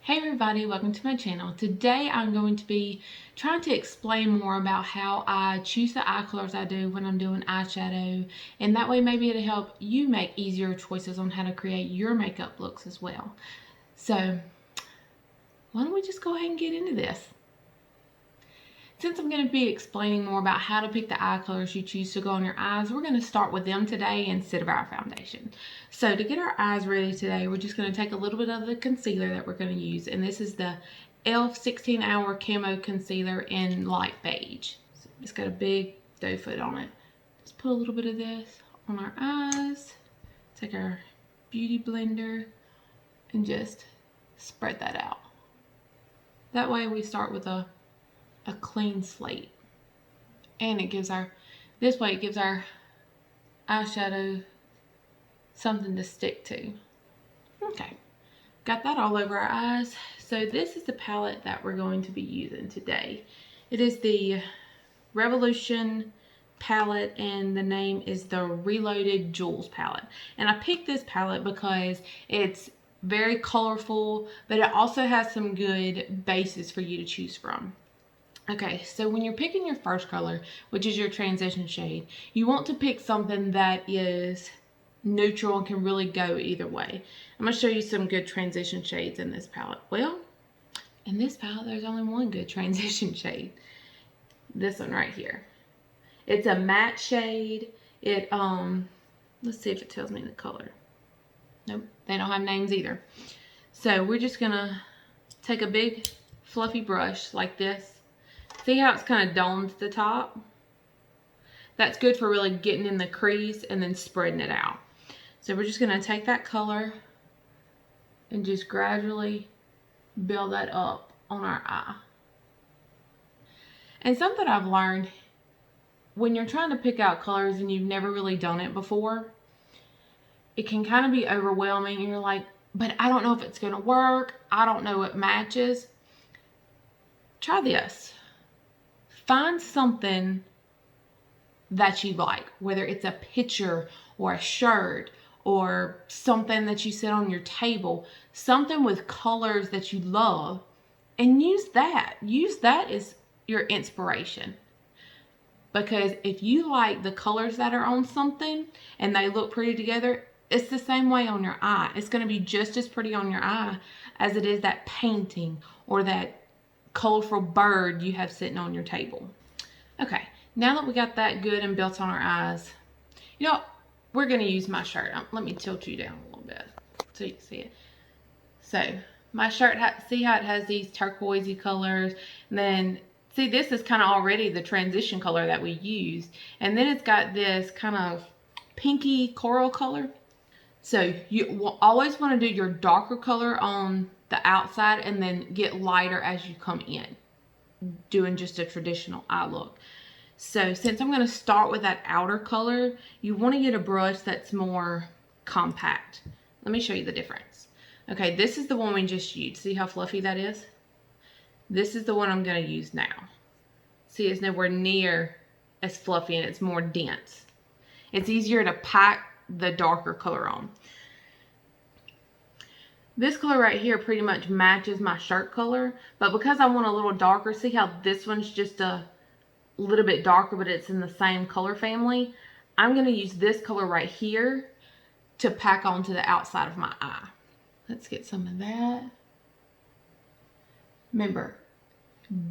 Hey everybody, welcome to my channel. Today I'm going to be trying to explain more about how I choose the eye colors I do when I'm doing eyeshadow, and that way maybe it'll help you make easier choices on how to create your makeup looks as well. So why don't we just go ahead and get into this. Since I'm going to be explaining more about how to pick the eye colors you choose to go on your eyes, we're going to start with them today instead of our foundation. So to get our eyes ready today, we're just going to take a little bit of the concealer that we're going to use, and this is the e.l.f. 16 Hour Camo Concealer in light beige. So it's got a big doe foot on it. Just put a little bit of this on our eyes, take our beauty blender, and just spread that out. That way we start with a clean slate, and it gives our eyeshadow something to stick to. Okay, got that all over our eyes. So this is the palette that we're going to be using today. It is the Revolution palette, and the name is the Reloaded Jewels palette. And I picked this palette because it's very colorful, but it also has some good bases for you to choose from. Okay, so when you're picking your first color, which is your transition shade, you want to pick something that is neutral and can really go either way. I'm going to show you some good transition shades in this palette. Well, in this palette, there's only one good transition shade. This one right here. It's a matte shade. Let's see if it tells me the color. Nope, they don't have names either. So we're just going to take a big fluffy brush like this. See how it's kind of domed to the top? That's good for really getting in the crease and then spreading it out. So we're just going to take that color and just gradually build that up on our eye. And something I've learned, when you're trying to pick out colors and you've never really done it before, it can kind of be overwhelming, and you're like, but I don't know if it's going to work. I don't know what matches. Try this. Find something that you like, whether it's a picture or a shirt or something that you sit on your table, something with colors that you love, and use that. Use that as your inspiration. Because if you like the colors that are on something and they look pretty together, it's the same way on your eye. It's going to be just as pretty on your eye as it is that painting or that colorful bird you have sitting on your table. Okay, now that we got that good and built on our eyes, you know, we're going to use my shirt. Let me tilt you down a little bit so you can see it. So my shirt, see how it has these turquoisey colors, and then see, this is kind of already the transition color that we used, and then it's got this kind of pinky coral color. So you will always want to do your darker color on the outside and then get lighter as you come in, doing just a traditional eye look. So since I'm going to start with that outer color, you want to get a brush that's more compact. Let me show you the difference. Okay, this is the one we just used. See how fluffy that is? This is the one I'm going to use now. See, it's nowhere near as fluffy and it's more dense. It's easier to pack the darker color on. This color right here pretty much matches my shirt color, but because I want a little darker, see how this one's just a little bit darker, but it's in the same color family? I'm going to use this color right here to pack onto the outside of my eye. Let's get some of that. Remember,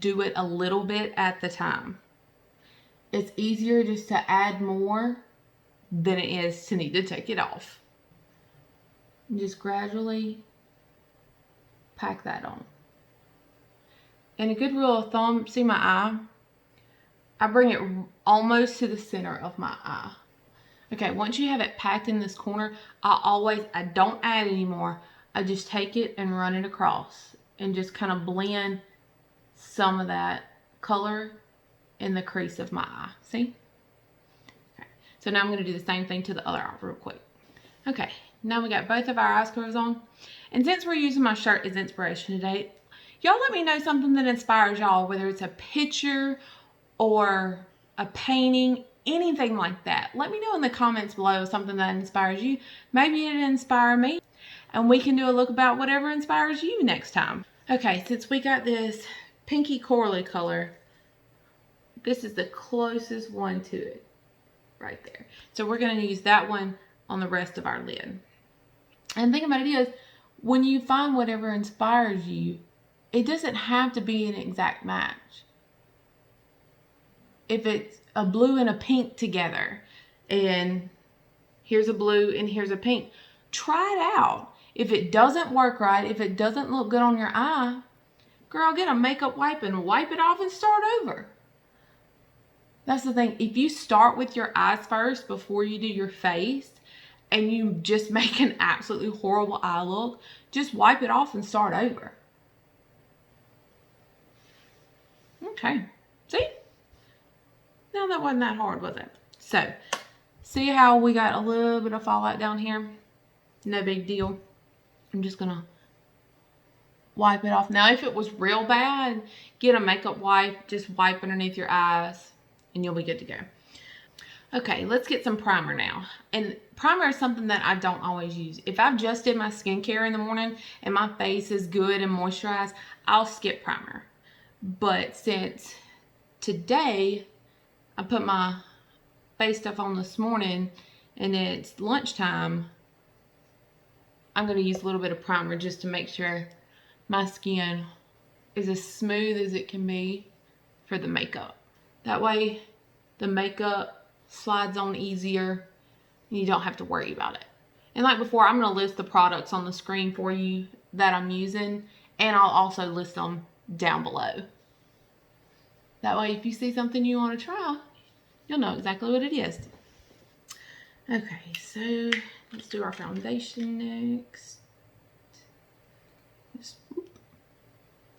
do it a little bit at the time. It's easier just to add more than it is to need to take it off. And just gradually pack that on. And a good rule of thumb, see my eye? I bring it almost to the center of my eye. Okay, once you have it packed in this corner, I don't add anymore. I just take it and run it across and just kind of blend some of that color in the crease of my eye. See? Okay. So now I'm going to do the same thing to the other eye real quick. Okay, now we got both of our eyes colors on. And since we're using my shirt as inspiration today, y'all let me know something that inspires y'all, whether it's a picture or a painting, anything like that. Let me know in the comments below something that inspires you. Maybe it'll inspire me. and we can do a look about whatever inspires you next time. Okay, since we got this pinky corally color, this is the closest one to it right there. So we're going to use that one on the rest of our lid. And the thing about it is, when you find whatever inspires you, it doesn't have to be an exact match. If it's a blue and a pink together, and here's a blue and here's a pink, try it out. If it doesn't work right, if it doesn't look good on your eye, girl, get a makeup wipe and wipe it off and start over. That's the thing. If you start with your eyes first before you do your face, and you just make an absolutely horrible eye look, just wipe it off and start over. Okay, see? Now that wasn't that hard, was it? So, see how we got a little bit of fallout down here? No big deal. I'm just gonna wipe it off. Now, if it was real bad, get a makeup wipe, just wipe underneath your eyes, and you'll be good to go. Okay, let's get some primer now. And primer is something that I don't always use. If I've just did my skincare in the morning and my face is good and moisturized, I'll skip primer. But since today I put my face stuff on this morning and it's lunchtime, I'm going to use a little bit of primer just to make sure my skin is as smooth as it can be for the makeup. That way the makeup slides on easier and you don't have to worry about it. And like before, I'm going to list the products on the screen for you that I'm using, and I'll also list them down below. That way if you see something you want to try, you'll know exactly what it is. Okay, so let's do our foundation next.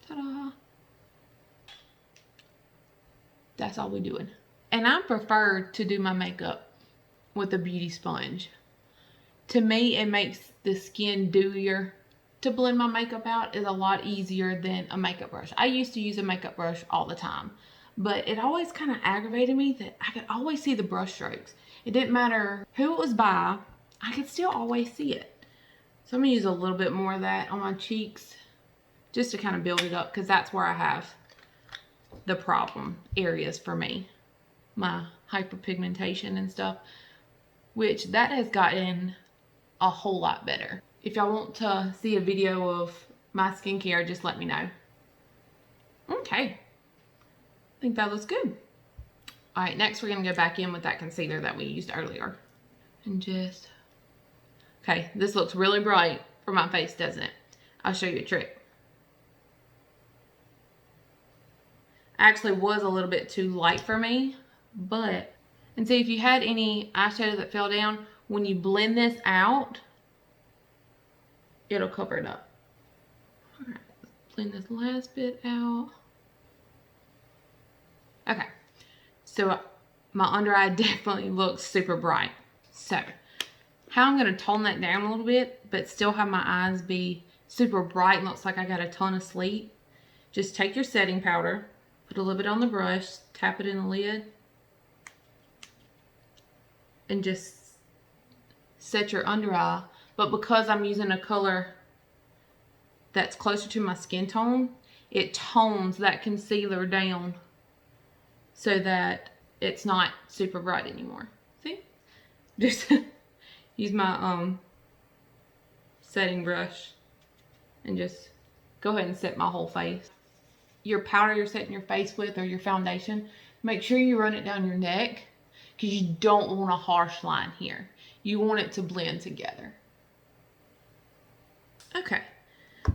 Ta-da! That's all we're doing. And I prefer to do my makeup with a beauty sponge. To me, it makes the skin dewier. To blend my makeup out is a lot easier than a makeup brush. I used to use a makeup brush all the time, but it always kind of aggravated me that I could always see the brush strokes. It didn't matter who it was by, I could still always see it. So I'm going to use a little bit more of that on my cheeks just to kind of build it up, because that's where I have the problem areas for me. My hyperpigmentation and stuff, which that has gotten a whole lot better. If y'all want to see a video of my skincare, just let me know. Okay, I think that looks good. All right, next we're gonna go back in with that concealer that we used earlier. And just, okay, this looks really bright for my face, doesn't it? I'll show you a trick. Actually was a little bit too light for me, but, and see, if you had any eyeshadow that fell down, when you blend this out, it'll cover it up. All right, let's blend this last bit out. Okay, so my under eye definitely looks super bright. So, how I'm gonna tone that down a little bit, but still have my eyes be super bright and looks like I got a ton of sleep. Just take your setting powder, put a little bit on the brush, tap it in the lid, and just set your under eye. But because I'm using a color that's closer to my skin tone, it tones that concealer down so that it's not super bright anymore. See? Just use my setting brush and just go ahead and set my whole face. Your powder you're setting your face with, or your foundation, make sure you run it down your neck, because you don't want a harsh line here. You want it to blend together. Okay,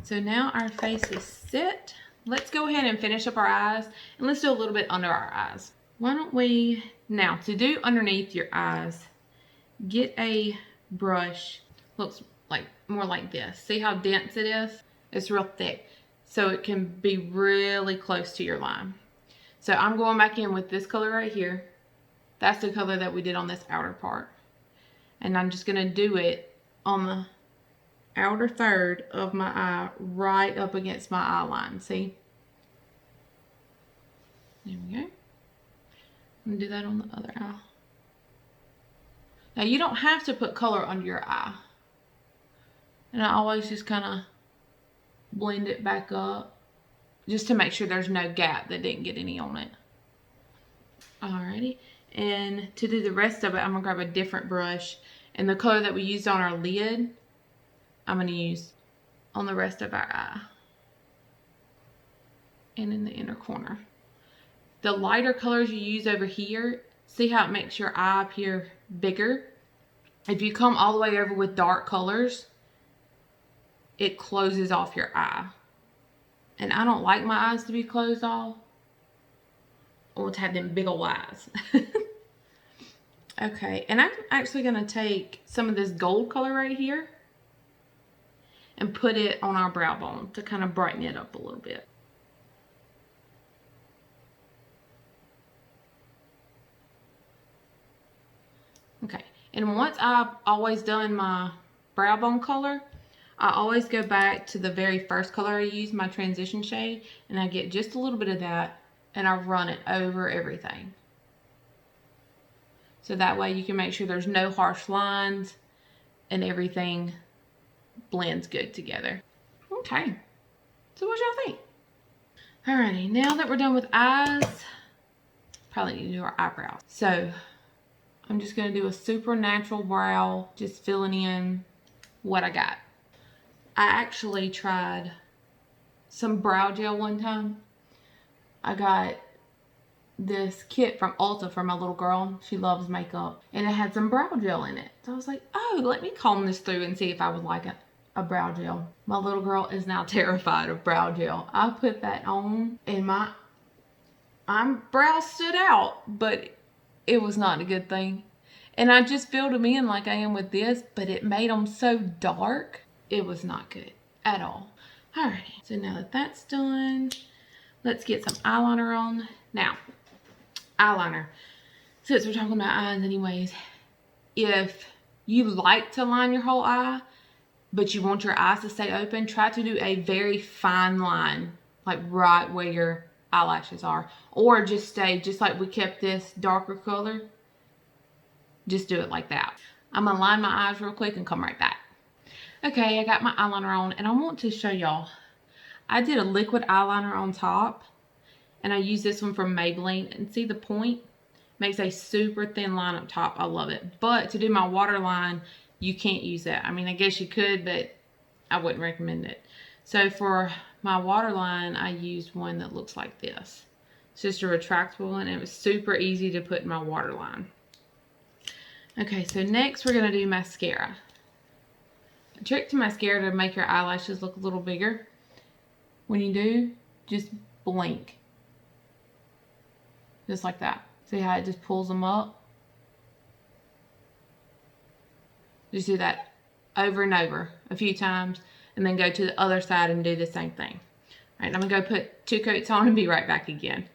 so now our face is set. Let's go ahead and finish up our eyes, and let's do a little bit under our eyes. Why don't we, now to do underneath your eyes, get a brush, looks like more like this. See how dense it is? It's real thick, so it can be really close to your line. So I'm going back in with this color right here. That's the color that we did on this outer part. And I'm just gonna do it on the outer third of my eye, right up against my eye line, see? There we go. I'm gonna do that on the other eye. Now you don't have to put color under your eye. And I always just kind of blend it back up just to make sure there's no gap that didn't get any on it. Alrighty. And to do the rest of it, I'm going to grab a different brush. And the color that we used on our lid, I'm going to use on the rest of our eye. And in the inner corner. The lighter colors you use over here, see how it makes your eye appear bigger? If you come all the way over with dark colors, it closes off your eye. And I don't like my eyes to be closed off. I want to have them big old eyes. Okay, and I'm actually going to take some of this gold color right here and put it on our brow bone to kind of brighten it up a little bit. Okay, and once I've always done my brow bone color, I always go back to the very first color I used, my transition shade, and I get just a little bit of that and I run it over everything. So that way you can make sure there's no harsh lines and everything blends good together. Okay, so what y'all think? Alrighty, now that we're done with eyes, probably need to do our eyebrows. So I'm just going to do a super natural brow, just filling in what I got. I actually tried some brow gel one time. I got this kit from Ulta for my little girl. She loves makeup. And it had some brow gel in it. So I was like, oh, let me comb this through and see if I would like a brow gel. My little girl is now terrified of brow gel. I put that on and my brow stood out, but it was not a good thing. And I just filled them in like I am with this, but it made them so dark. It was not good at all. Alrighty, so now that that's done, let's get some eyeliner on. Now, eyeliner. Since we're talking about eyes anyways, if you like to line your whole eye, but you want your eyes to stay open, try to do a very fine line, like right where your eyelashes are. Or just stay, just like we kept this darker color, just do it like that. I'm gonna line my eyes real quick and come right back. Okay, I got my eyeliner on and I want to show y'all. I did a liquid eyeliner on top and I used this one from Maybelline, and see the point? Makes a super thin line up top. I love it. But to do my waterline, you can't use that. I mean, I guess you could, but I wouldn't recommend it. So for my waterline, I used one that looks like this. It's just a retractable one, and it was super easy to put in my waterline. Okay, so next we're going to do mascara. A trick to mascara to make your eyelashes look a little bigger. When you do, just blink. Just like that. See how it just pulls them up? Just do that over and over a few times, and then go to the other side and do the same thing. Alright, I'm going to go put 2 coats on and be right back again.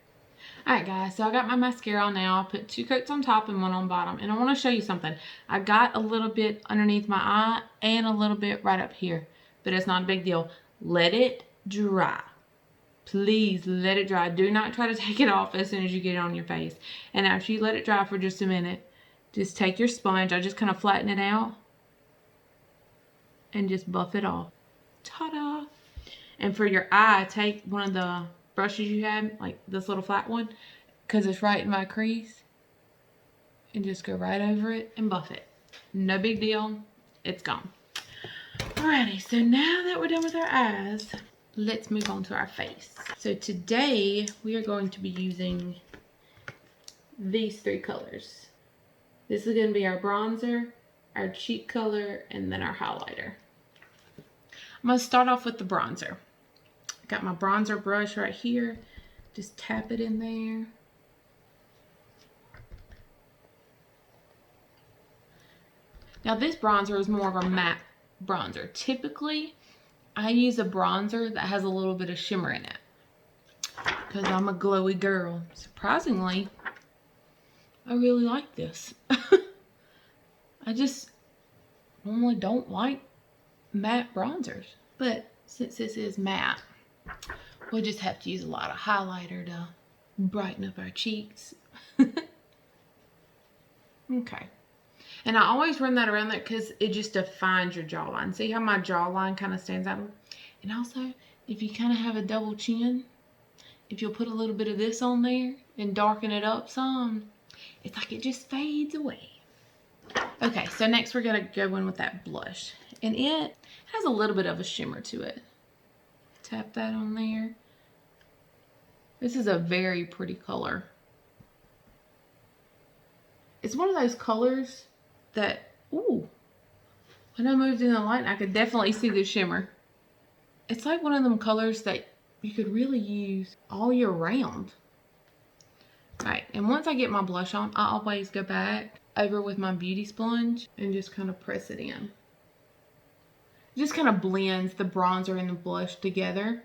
Alright guys, so I got my mascara on now. I put 2 coats on top and 1 on bottom. And I want to show you something. I got a little bit underneath my eye and a little bit right up here. But it's not a big deal. Let it dry. Please let it dry. Do not try to take it off as soon as you get it on your face. And after you let it dry for just a minute, just take your sponge. I just kind of flatten it out and just buff it off. Ta-da! And for your eye, take one of the brushes you have, like this little flat one, because it's right in my crease, and just go right over it and buff it. No big deal. It's gone. Alrighty, so now that we're done with our eyes, let's move on to our face. So today we are going to be using these 3 colors. This is going to be our bronzer, our cheek color, and then our highlighter. I'm going to start off with the bronzer. Got my bronzer brush right here. Just tap it in there. Now this bronzer is more of a matte bronzer. Typically, I use a bronzer that has a little bit of shimmer in it, because I'm a glowy girl. Surprisingly, I really like this. I just normally don't like matte bronzers, but since this is matte, we'll just have to use a lot of highlighter to brighten up our cheeks. Okay. And I always run that around there because it just defines your jawline. See how my jawline kind of stands out? And also, if you kind of have a double chin, if you'll put a little bit of this on there and darken it up some, it's like it just fades away. Okay, so next we're going to go in with that blush. And it has a little bit of a shimmer to it. Tap that on there. This is a very pretty color. It's one of those colors that, ooh, when I moved in the light, I could definitely see the shimmer. It's like one of them colors that you could really use all year round. Right, and once I get my blush on, I always go back over with my beauty sponge and just kind of press it in. It just kind of blends the bronzer and the blush together.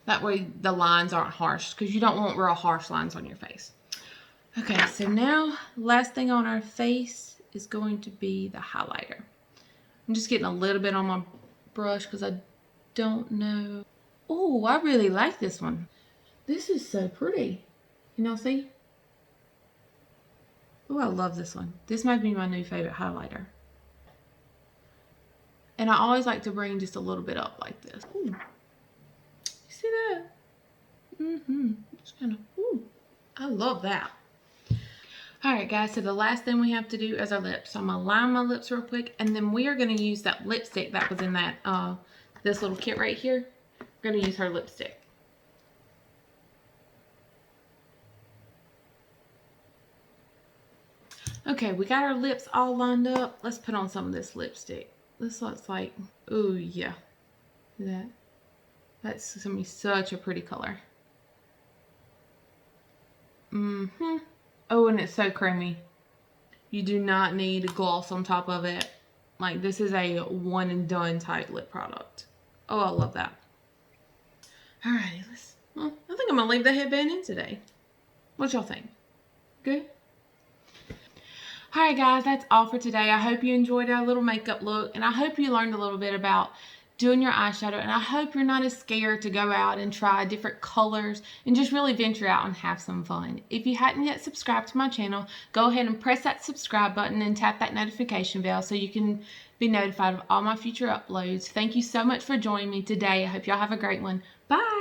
That way the lines aren't harsh, because you don't want real harsh lines on your face. Okay, so now last thing on our face is going to be the highlighter. I'm just getting a little bit on my brush because I don't know. Oh, I really like this one. This is so pretty. You know, see? Oh, I love this one. This might be my new favorite highlighter. And I always like to bring just a little bit up like this. Ooh. You see that? Just kind of, ooh. I love that. Alright guys, so the last thing we have to do is our lips. So I'm going to line my lips real quick, and then we are going to use that lipstick that was in that this little kit right here. We're going to use her lipstick. Okay, we got our lips all lined up. Let's put on some of this lipstick. This looks like, ooh yeah. See that? That's going to be such a pretty color. Oh, and it's so creamy. You do not need a gloss on top of it. Like, this is a one and done type lip product. Oh, I love that. Alrighty, well, I think I'm gonna leave the headband in today. What y'all think? Good? Alright guys, that's all for today. I hope you enjoyed our little makeup look, and I hope you learned a little bit about doing your eyeshadow, and I hope you're not as scared to go out and try different colors and just really venture out and have some fun. If you hadn't yet subscribed to my channel, go ahead and press that subscribe button and tap that notification bell so you can be notified of all my future uploads. Thank you so much for joining me today. I hope y'all have a great one. Bye!